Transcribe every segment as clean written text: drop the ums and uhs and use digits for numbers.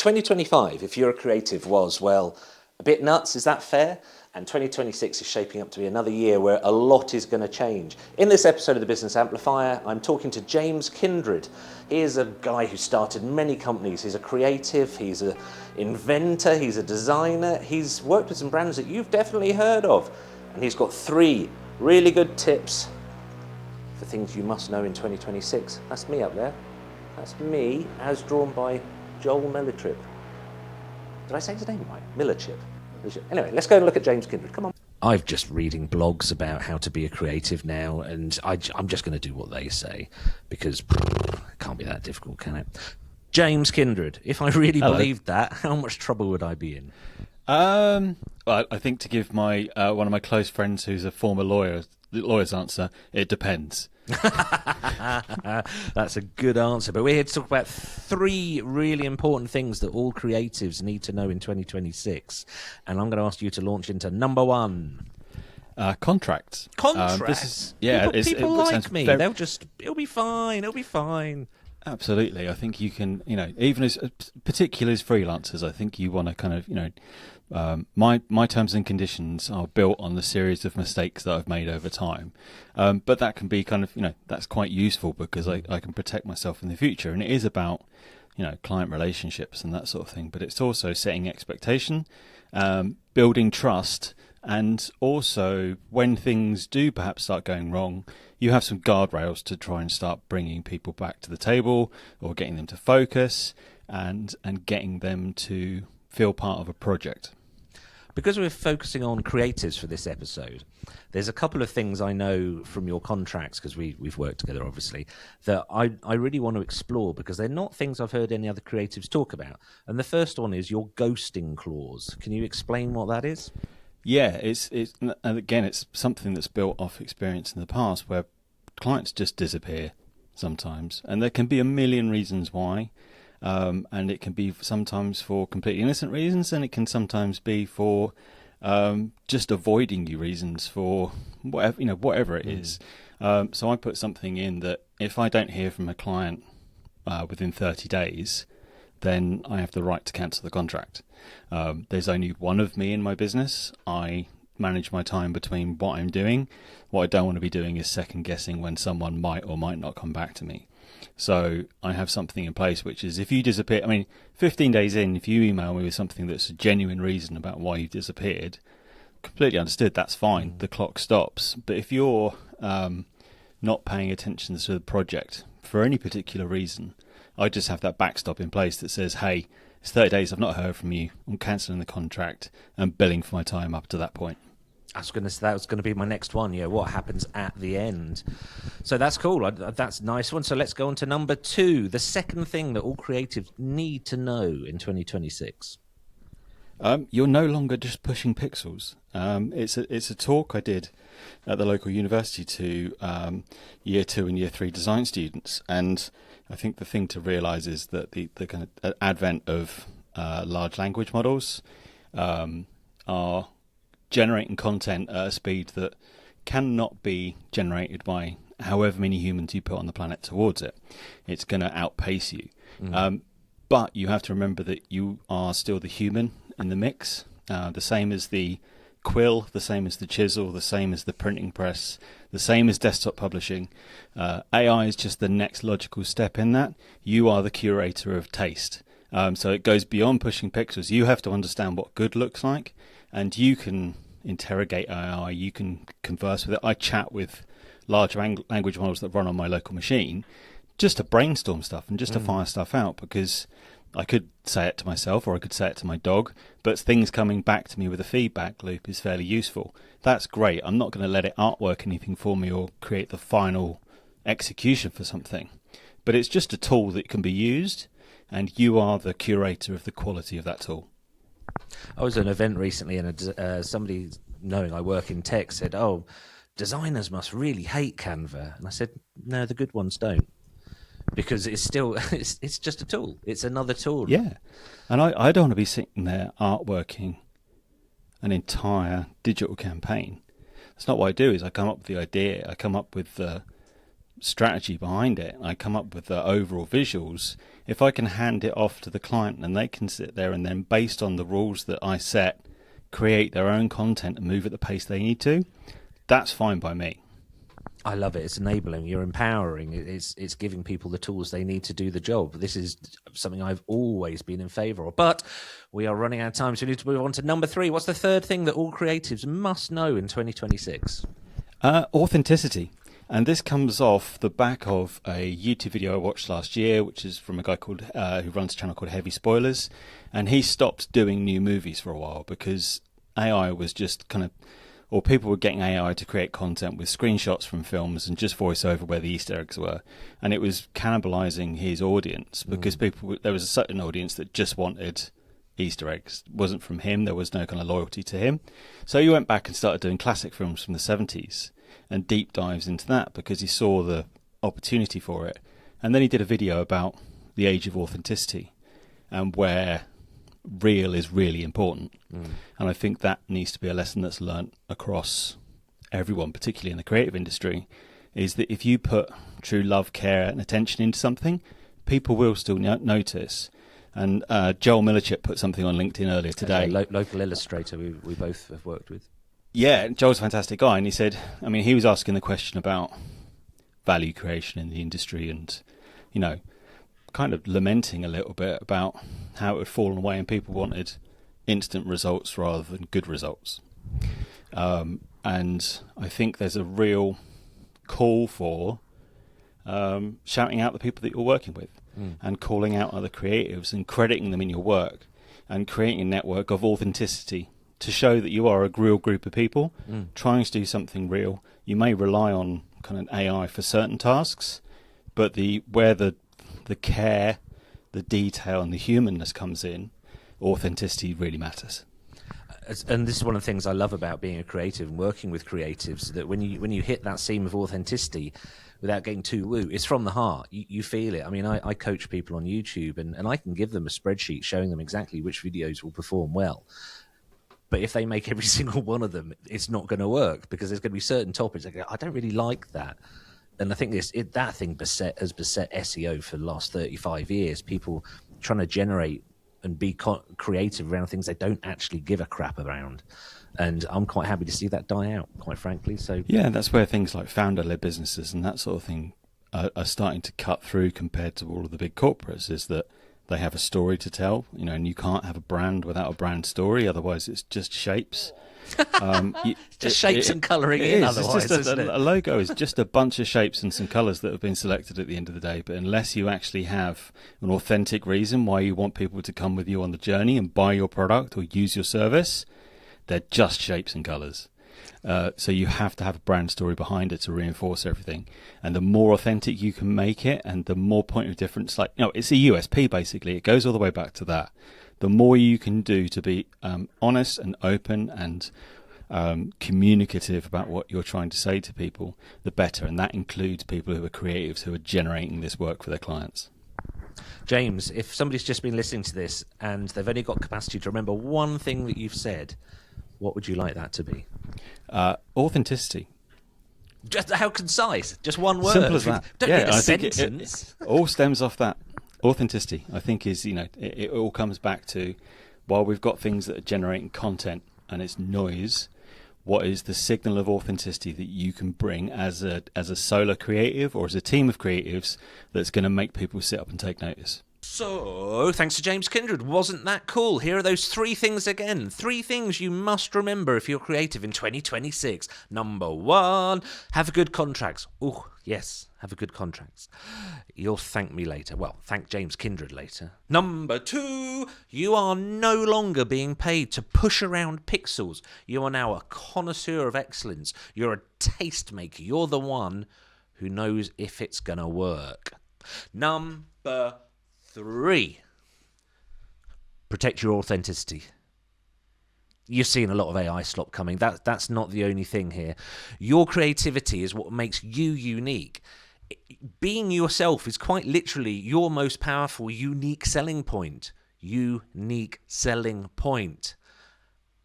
2025, if you're a creative, was, well, a bit nuts, is that fair? And 2026 is shaping up to be another year where a lot is going to change. In this episode of the Business Amplifier, I'm talking to James Kindred. He is a guy who started many companies. He's a creative, he's an inventor, he's a designer. He's worked with some brands that you've definitely heard of. And he's got 3 really good tips for things you must know in 2026. That's me up there. That's me, as drawn by Joel Millitrip. Did I say his name right? Millichip. Anyway, let's go and look at James Kindred. Come on. I'm just reading blogs about how to be a creative now, and I'm just going to do what they say, because it can't be that difficult, can it? James Kindred, if I really believed that, how much trouble would I be in? Well, I think to give my one of my close friends who's a former lawyer's answer, it depends. That's a good answer. But we're here to talk about 3 really important things that all creatives need to know in 2026. And I'm going to ask you to launch into number 1. Contracts. Contracts? People like me. It'll be fine. It'll be fine. Absolutely. I think you can, even as particularly as freelancers, I think you want to kind of, my terms and conditions are built on the series of mistakes that I've made over time. But that can be kind of, that's quite useful because I can protect myself in the future. And it is about, client relationships and that sort of thing. But it's also setting expectation, building trust. And also, when things do perhaps start going wrong, you have some guardrails to try and start bringing people back to the table or getting them to focus and getting them to feel part of a project. Because we're focusing on creatives for this episode, there's a couple of things I know from your contracts, because we've worked together, obviously, that I really want to explore, because they're not things I've heard any other creatives talk about. And the first one is your ghosting clause. Can you explain what that is? Yeah, and again, it's something that's built off experience in the past where clients just disappear sometimes, and there can be a million reasons why, and it can be sometimes for completely innocent reasons, and it can sometimes be for just avoiding you reasons for whatever it is. So I put something in that if I don't hear from a client within 30 days, then I have the right to cancel the contract. There's only one of me in my business. I manage my time between what I'm doing. What I don't want to be doing is second guessing when someone might or might not come back to me. So I have something in place, which is if you disappear, 15 days in, if you email me with something that's a genuine reason about why you've disappeared, completely understood, that's fine. The clock stops. But if you're not paying attention to the project for any particular reason, I just have that backstop in place that says, hey, it's 30 days, I've not heard from you, I'm cancelling the contract and billing for my time up to that point. That was going to be my next one. Yeah, what happens at the end? So that's cool. That's a nice one. So let's go on to number 2, the second thing that all creatives need to know in 2026. You're no longer just pushing pixels. It's a talk I did at the local university to year 2 and year 3 design students, and I think the thing to realise is that the kind of advent of large language models are generating content at a speed that cannot be generated by however many humans you put on the planet towards it. It's going to outpace you. But you have to remember that you are still the human in the mix, the same as the quill, the same as the chisel, the same as the printing press, the same as desktop publishing. AI is just the next logical step in that. You are the curator of taste. So it goes beyond pushing pixels. You have to understand what good looks like, and you can interrogate AI, you can converse with it. I chat with large language models that run on my local machine just to brainstorm stuff and just to fire stuff out, because I could say it to myself or I could say it to my dog, but things coming back to me with a feedback loop is fairly useful. That's great. I'm not going to let it artwork anything for me or create the final execution for something, but it's just a tool that can be used, and you are the curator of the quality of that tool. I was at an event recently, and somebody, knowing I work in tech, said, "Oh, designers must really hate Canva." And I said, "No, the good ones don't, because it's still it's just a tool. It's another tool." Yeah, and I don't want to be sitting there artworking an entire digital campaign. That's not what I do. Is I come up with the idea. I come up with the strategy behind it, I come up with the overall visuals. If I can hand it off to the client and they can sit there and then, based on the rules that I set, create their own content and move at the pace they need to, that's fine by me. I love it. It's enabling. You're empowering. It's giving people the tools they need to do the job. This is something I've always been in favour of. But we are running out of time, so we need to move on to number 3. What's the third thing that all creatives must know in 2026? Authenticity. And this comes off the back of a YouTube video I watched last year, which is from a guy called who runs a channel called Heavy Spoilers. And he stopped doing new movies for a while because AI was just or people were getting AI to create content with screenshots from films and just voice over where the Easter eggs were. And it was cannibalizing his audience because there was a certain audience that just wanted Easter eggs. It wasn't from him. There was no kind of loyalty to him. So he went back and started doing classic films from the 70s and deep dives into that because he saw the opportunity for it. And then he did a video about the age of authenticity and where real is really important. And I think that needs to be a lesson that's learnt across everyone, particularly in the creative industry, is that if you put true love, care and attention into something, people will still notice. And Joel Millichip put something on LinkedIn earlier today. Local illustrator we both have worked with. Yeah, Joel's a fantastic guy. And he said, he was asking the question about value creation in the industry and, kind of lamenting a little bit about how it had fallen away and people wanted instant results rather than good results. And I think there's a real call for shouting out the people that you're working with and calling out other creatives and crediting them in your work and creating a network of authenticity to show that you are a real group of people trying to do something real. You may rely on kind of AI for certain tasks, but where the care, the detail and the humanness comes in, authenticity really matters. And this is one of the things I love about being a creative and working with creatives, that when you hit that seam of authenticity without getting too woo, it's from the heart. You feel it. I coach people on YouTube and I can give them a spreadsheet showing them exactly which videos will perform well. But if they make every single one of them, it's not going to work because there's going to be certain topics that go, I don't really like that. And I think that thing has beset SEO for the last 35 years. People trying to generate and be creative around things they don't actually give a crap around. And I'm quite happy to see that die out, quite frankly. So yeah, that's where things like founder-led businesses and that sort of thing are starting to cut through compared to all of the big corporates, is that they have a story to tell, and you can't have a brand without a brand story. Otherwise, it's just shapes. Shapes and colouring in, otherwise, isn't it? A logo is just a bunch of shapes and some colours that have been selected at the end of the day. But unless you actually have an authentic reason why you want people to come with you on the journey and buy your product or use your service, they're just shapes and colours. So you have to have a brand story behind it to reinforce everything. And the more authentic you can make it and the more point of difference, it's a USP basically. It goes all the way back to that. The more you can do to be honest and open and communicative about what you're trying to say to people, the better. And that includes people who are creatives who are generating this work for their clients. James, if somebody's just been listening to this and they've only got capacity to remember one thing that you've said, what would you like that to be? Authenticity. Just how concise? Just one word. Simple as that. Don't need a sentence. It all stems off that. Authenticity, I think, is, it all comes back to, while we've got things that are generating content and it's noise, what is the signal of authenticity that you can bring as a solo creative or as a team of creatives that's going to make people sit up and take notice? So, thanks to James Kindred. Wasn't that cool? Here are those 3 things again. 3 things you must remember if you're creative in 2026. Number 1, have good contracts. Oh, yes, have a good contracts. You'll thank me later. Well, thank James Kindred later. Number 2, you are no longer being paid to push around pixels. You are now a connoisseur of excellence. You're a tastemaker. You're the one who knows if it's going to work. Number 3, protect your authenticity. You're seeing a lot of AI slop coming. That's not the only thing here. Your creativity is what makes you unique. Being yourself is quite literally your most powerful, unique selling point. Unique selling point.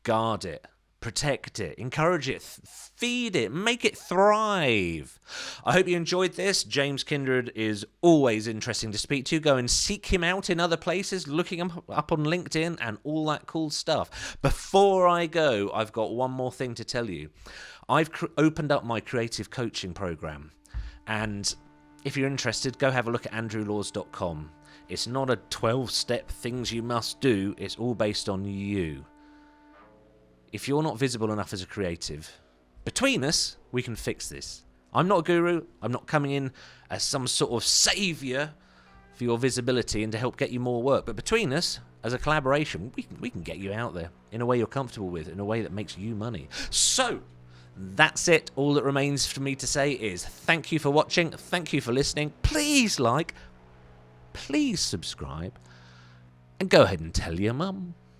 Guard it. protect it, encourage it, feed it, make it thrive. I hope you enjoyed this. James Kindred is always interesting to speak to. Go and seek him out in other places, looking him up on LinkedIn and all that cool stuff. Before I go, I've got one more thing to tell you. I've opened up my creative coaching program, and if you're interested, go have a look at andrewlaws.com. It's not a 12-step things you must do. It's all based on you. If you're not visible enough as a creative, between us, we can fix this. I'm not a guru. I'm not coming in as some sort of saviour for your visibility and to help get you more work. But between us, as a collaboration, we can get you out there in a way you're comfortable with, in a way that makes you money. So, that's it. All that remains for me to say is thank you for watching. Thank you for listening. Please like, please subscribe, and go ahead and tell your mum.